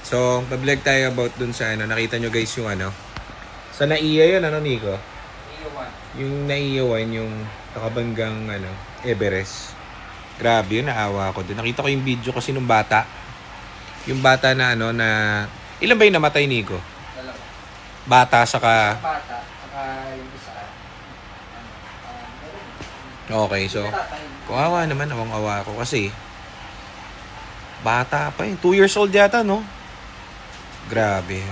So, pa-vlog tayo about dun sa ano. Nakita nyo guys yung ano. Sa Naiya yun, ano Nico? Yung Naiya Wine, yung nakabanggang ano, Everest. Grabe yun, naawa ako dun. Nakita ko yung video kasi nung bata. Yung bata na ano na... Ilan ba yung namatay, Nico? Dalawa. Bata, saka... Bata, saka yung isa. Okay, so... Kawawa naman, awang-awa ko kasi... Bata pa yun. 2 years old yata, no? Grabe.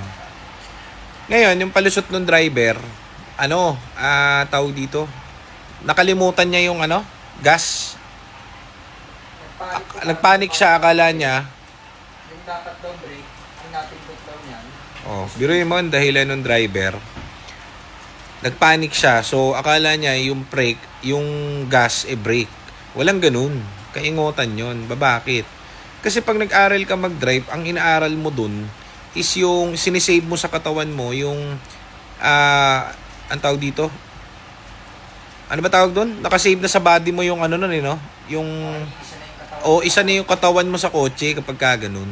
Ngayon, yung palusot ng driver, ano, tawag dito, nakalimutan niya yung ano, gas. Nagpanik siya, akala niya. Yung dapat daw brake, ang napindot daw niyan. Oh, biruin mo ang dahilan ng driver. Nagpanik siya, so akala niya yung brake, yung gas brake. Walang ganun. Kaingotan yon. Bakit? Kasi pag nag-aral ka mag-drive, ang inaaral mo dun is yung sinisave mo sa katawan mo, yung ang tawag dito, ano ba tawag doon? Nakasave na sa body mo yung ano nun no? Yung isa na yung katawan mo sa kotse kapag ka ganun.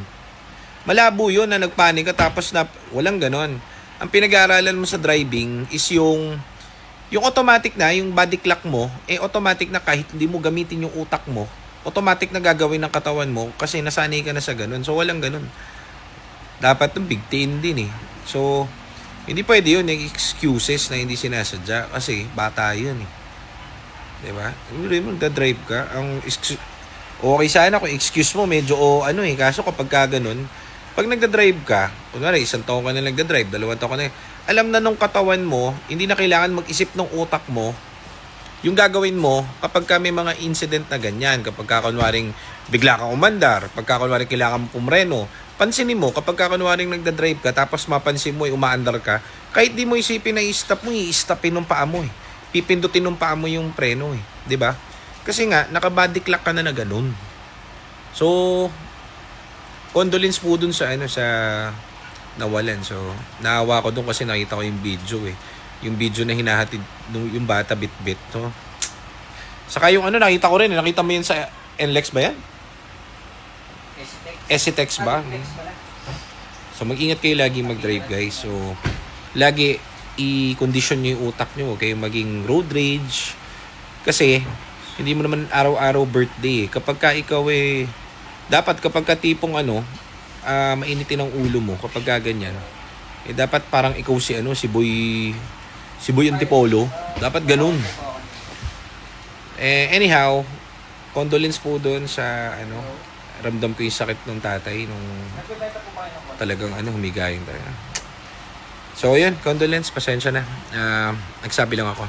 Malabo yun na nagpanik ka tapos na walang ganon. Ang pinag-aaralan mo sa driving is yung automatic na, yung body clock mo, automatic na kahit hindi mo gamitin yung utak mo, automatic na gagawin ng katawan mo kasi nasanay ka na sa ganun. So, walang ganun. Dapat yung bigtiin din eh. So, hindi pwede yun, yung excuses na hindi sinasadya kasi bata yun eh. Diba? Hindi mo nagda-drive ka. Okay sana kung excuse mo, medyo ano eh. Kaso kapag ka ganun, pag nagda-drive ka, kunwari, 1 taon ka na nagda-drive, 2 taon ka na, alam na nung katawan mo, hindi na kailangan mag-isip ng utak mo yung gagawin mo kapag ka may mga incident na ganyan, kapag ka kunwaring bigla kang umandar, pagka kunwaring kailangan mo pumreno, pansinin mo kapag ka kunwaring nagda-drive ka tapos mapansin mo umaandar ka, kahit di mo isipin na i-stop mo, i-stopin ng paa mo eh. Pipindutin ng paa mo yung preno eh, 'di ba? Kasi nga naka-body clock ka na ganun. So condolence po dun sa ano sa nawalan. So naawa ko dun kasi nakita ko yung video eh. Yung video na hinahatid yung bata bit-bit. So, saka yung ano, nakita ko rin. Nakita mo yun sa NLEX ba yan? SCTEX ba? So, mag-ingat kayo lagi mag-drive, guys. So, lagi i-condition nyo yung utak nyo. Huwag kayong maging road rage. Kasi, hindi mo naman araw-araw birthday. Kapag ka ikaw dapat kapag ka tipong ano, mainitin ang ulo mo kapag ka ganyan. Dapat parang ikaw si Boy Antipolo. Dapat ganun. Anyhow, condolence po doon sa ano, ramdam ko yung sakit ng tatay nung talagang ano, humigayin talaga. So, yun, condolence, pasensya na. Nagsabi lang ako.